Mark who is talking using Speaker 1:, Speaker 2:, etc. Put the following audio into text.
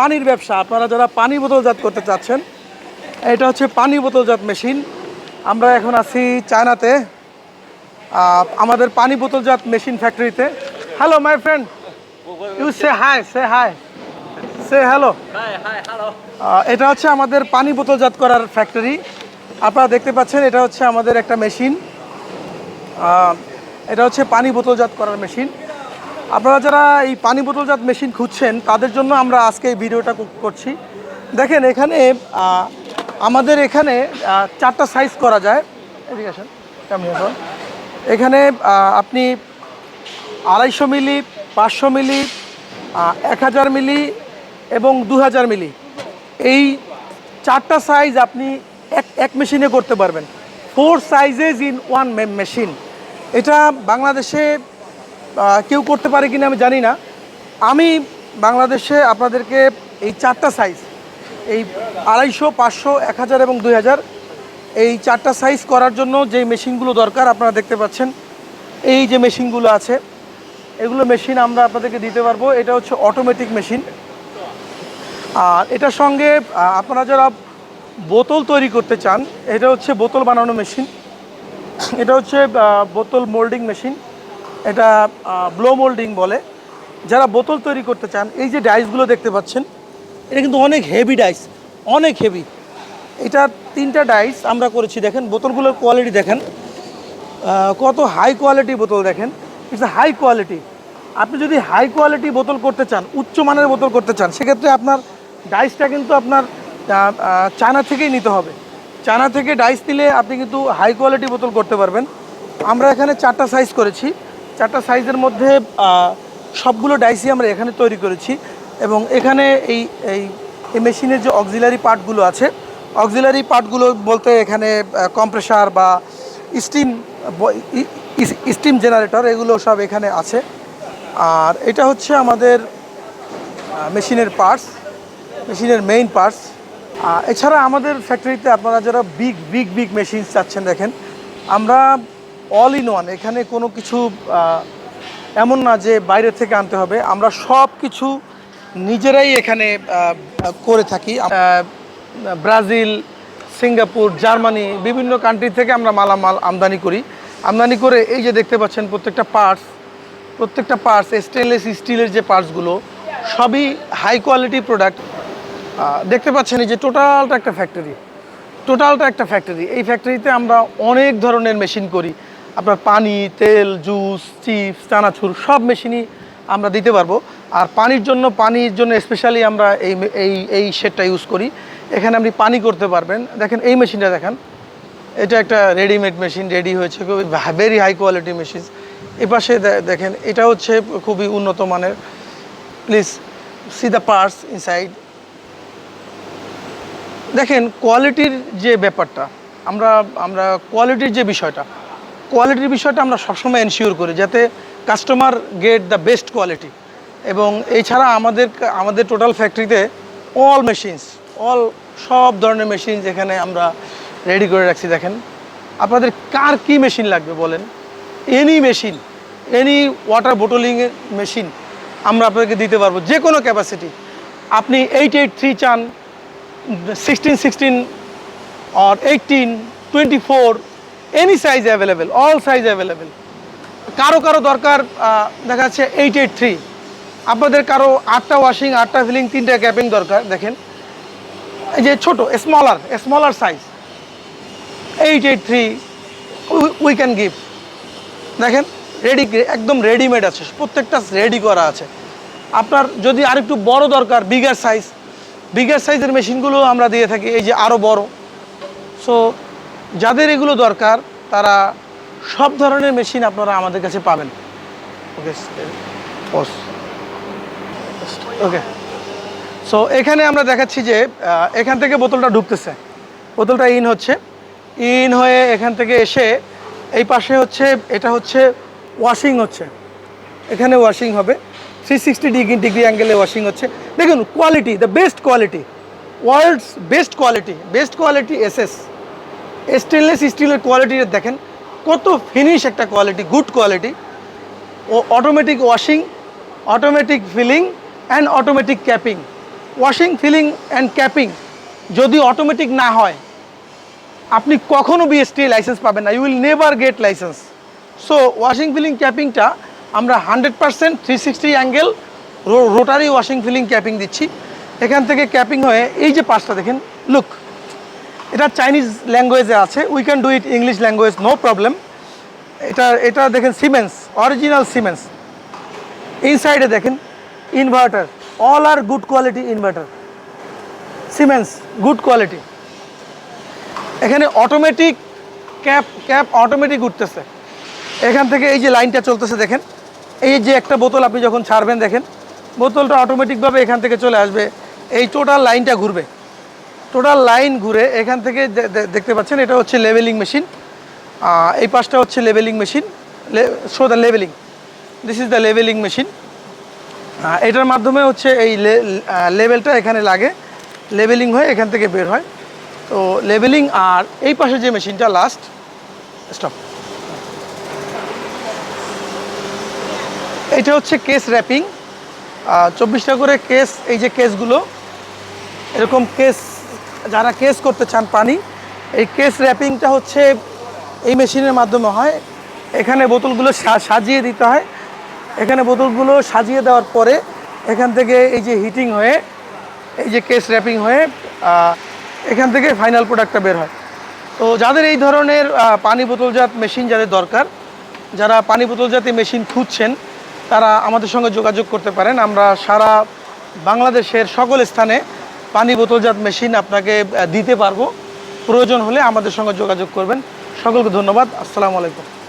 Speaker 1: পানির ব্যবসা, আপনারা যারা পানি বোতলজাত করতে চাচ্ছেন, এটা হচ্ছে পানি বোতলজাত মেশিন। আমরা এখন আছি চায়নাতে, আমাদের পানি বোতলজাত মেশিন ফ্যাক্টরিতে। Hello my friend, you say hi, say hi, say hello. এটা হচ্ছে আমাদের পানি বোতলজাত করার ফ্যাক্টরি। আপনারা দেখতে পাচ্ছেন এটা হচ্ছে আমাদের একটা মেশিন, এটা হচ্ছে পানি বোতলজাত করার মেশিন। আপনারা যারা এই পানি বোতলজাত মেশিন খুঁজছেন তাদের জন্য আমরা আজকে এই ভিডিওটা করছি। দেখেন এখানে আমাদের এখানে 4টা সাইজ করা যায়। এদিকে আসেন, এখানে আপনি 250 মিলি, 500 মিলি, 1000 মিলি এবং 2000 মিলি, এই 4টা সাইজ আপনি এক মেশিনে করতে পারবেন। 4 সাইজেস ইন ওয়ান মেশিন। এটা বাংলাদেশে কেউ করতে পারে কিনা আমি জানি না। আমি বাংলাদেশে আপনাদেরকে এই 4টা সাইজ, এই 250, 500, 1000 এবং 2000, এই 4টা সাইজ করার জন্য যে মেশিনগুলো দরকার আপনারা দেখতে পাচ্ছেন, এই যে মেশিনগুলো আছে এগুলো মেশিন আমরা আপনাদেরকে দিতে পারবো। এটা হচ্ছে অটোমেটিক মেশিন। আর এটার সঙ্গে আপনারা যারা বোতল তৈরি করতে চান, এটা হচ্ছে বোতল বানানো মেশিন। এটা হচ্ছে বোতল মোল্ডিং মেশিন, এটা ব্লো মোল্ডিং বলে। যারা বোতল তৈরি করতে চান, এই যে ডাইসগুলো দেখতে পাচ্ছেন, এটা কিন্তু অনেক হেভি ডাইস, অনেক হেভি। এটা 3টা ডাইস আমরা করেছি। দেখেন বোতলগুলোর কোয়ালিটি দেখেন, কত হাই কোয়ালিটি বোতল। দেখেন, ইটস আ হাই কোয়ালিটি। আপনি যদি হাই কোয়ালিটি বোতল করতে চান, উচ্চ মানের বোতল করতে চান, সেক্ষেত্রে আপনার ডাইসটা কিন্তু আপনার চায়না থেকেই নিতে হবে। চায়না থেকে ডাইস নিলে আপনি কিন্তু হাই কোয়ালিটি বোতল করতে পারবেন। আমরা এখানে 4টা সাইজ করেছি। 4টা সাইজের মধ্যে সবগুলো ডাইসই আমরা এখানে তৈরি করেছি। এবং এখানে এই এই মেশিনের যে অক্সিলারি পার্টগুলো আছে, অক্সিলারি পার্টগুলো বলতে এখানে কম্প্রেসার বা স্টিম জেনারেটর, এগুলো সব এখানে আছে। আর এটা হচ্ছে আমাদের মেশিনের পার্টস, মেশিনের মেইন পার্টস। এছাড়া আমাদের ফ্যাক্টরিতে আপনারা যারা বিগ মেশিন চাচ্ছেন, দেখেন আমরা অল ইন ওয়ান। এখানে কোনো কিছু এমন না যে বাইরে থেকে আনতে হবে, আমরা সব কিছু নিজেরাই এখানে করে থাকি। ব্রাজিল, সিঙ্গাপুর, জার্মানি, বিভিন্ন কান্ট্রি থেকে আমরা মালামাল আমদানি করি। আমদানি করে এই যে দেখতে পাচ্ছেন প্রত্যেকটা পার্টস স্টেনলেস স্টিলের যে পার্টসগুলো, সবই হাই কোয়ালিটি প্রোডাক্ট। দেখতে পাচ্ছেন এই যে টোটালটা একটা ফ্যাক্টরি। এই ফ্যাক্টরিতে আমরা অনেক ধরনের মেশিন করি। আপনার পানি, তেল, জুস, চিপস, চানাচুর সব মেশিনই আমরা দিতে পারবো। আর পানির জন্য স্পেশালি আমরা এই শেডটা ইউজ করি। এখানে আপনি পানি করতে পারবেন। দেখেন এই মেশিনটা দেখেন, এটা একটা রেডিমেড মেশিন, রেডি হয়েছে, খুবই ভেরি হাই কোয়ালিটি মেশিন। এপাশে দেখেন, এটা হচ্ছে খুবই উন্নত মানের। Please see the parts inside. দেখেন কোয়ালিটির যে ব্যাপারটা, আমরা কোয়ালিটির বিষয়টা আমরা সবসময় এনশিওর করি যাতে customer get the best quality. এবং এছাড়া আমাদের টোটাল ফ্যাক্টরিতে সব ধরনের মেশিন এখানে আমরা রেডি করে রাখছি। দেখেন আপনাদের কার কি মেশিন লাগবে বলেন, এনি মেশিন, এনি ওয়াটার বোটলিংয়ের মেশিন আমরা আপনাদেরকে দিতে পারবো, যে কোনো ক্যাপাসিটি। আপনি 883 চান, 1616 or 18, 24, any size available, all size available. কারো দরকার দেখা যাচ্ছে 883, আপনাদের কারো 8টা ওয়াশিং, 8টা ফিলিং, 3টা ক্যাপিং দরকার। দেখেন এই যে ছোটো smaller size 883 we can give. দেখেন একদম রেডিমেড আছে, প্রত্যেকটা রেডি করা আছে। আপনার যদি আরেকটু বড় দরকার, বিগার সাইজের মেশিনগুলো আমরা দিয়ে থাকি, এই যে আরও বড়। সো যাদের এগুলো দরকার তারা সব ধরনের মেশিন আপনারা আমাদের কাছে পাবেন। ওকে, সো এখানে আমরা দেখাচ্ছি যে এখান থেকে বোতলটা ঢুকতেছে, বোতলটা ইন হয়ে এখান থেকে এসে এই পাশে এটা হচ্ছে ওয়াশিং হচ্ছে। এখানে ওয়াশিং হবে, 360 ডিগ্রি অ্যাঙ্গেলে ওয়াশিং হচ্ছে। দেখুন quality, the best quality, world's best quality stainless স্টিলের কোয়ালিটিটা দেখেন, কত ফিনিশ একটা কোয়ালিটি, গুড কোয়ালিটি। ও automatic washing, automatic filling and automatic capping. Washing filling and capping যদি অটোমেটিক না হয় আপনি কখনো বিএসটি লাইসেন্স পাবেন না, you will never get licence. So washing filling ক্যাপিংটা আমরা 100% 360 angle rotary washing filling capping দিচ্ছি। এখান থেকে ক্যাপিং হয়ে এই যে পাশটা দেখেন, লুক, এটা চাইনিজ ল্যাঙ্গুয়েজে আছে, we can do it English language, no problem. এটা দেখেন সিমেন্স, অরিজিনাল সিমেন্স। ইনসাইডে দেখেন inverter, all are good quality inverter, Siemens good quality. এখানে অটোমেটিক ক্যাপ অটোমেটিক উঠতেছে। এখান থেকে এই যে লাইনটা চলতেছে দেখেন, এই যে একটা বোতল আপনি যখন ছাড়বেন দেখেন বোতলটা অটোমেটিকভাবে এখান থেকে চলে আসবে, এই টোটাল লাইনটা ঘুরবে, টোটাল লাইন ঘুরে এখান থেকে দেখতে পাচ্ছেন এটা হচ্ছে লেভেলিং মেশিন, এই পাশটা হচ্ছে levelling machine, show the levelling, this is the levelling machine. এটার মাধ্যমে হচ্ছে এই লেভেলটা এখানে লাগে, লেভেলিং হয়ে এখান থেকে বের হয়। তো লেভেলিং, আর এই পাশে যে মেশিনটা লাস্ট স্টপ, এটা হচ্ছে কেস র্যাপিং, 24টা করে কেস, এই যে কেসগুলো এরকম কেস, যারা কেস করতে চান পানি, এই কেস র্যাপিংটা হচ্ছে এই মেশিনের মাধ্যমে হয়। এখানে বোতলগুলো সাজিয়ে দিতে হয়, এখানে বোতলগুলো সাজিয়ে দেওয়ার পরে এখান থেকে এই যে হিটিং হয়ে এই যে কেস র্যাপিং হয়ে এখান থেকে ফাইনাল প্রোডাক্টটা বের হয়। তো যাদের এই ধরনের পানি বোতলজাত মেশিন যাদের দরকার, যারা পানি বোতলজাত মেশিন খুঁজছেন, তারা আমাদের সঙ্গে যোগাযোগ করতে পারেন। আমরা সারা বাংলাদেশের সকল স্থানে পানি বোতলজাত মেশিন আপনাকে দিতে পারবো। প্রয়োজন হলে আমাদের সঙ্গে যোগাযোগ করবেন। সকলকে ধন্যবাদ। আসসালামু আলাইকুম।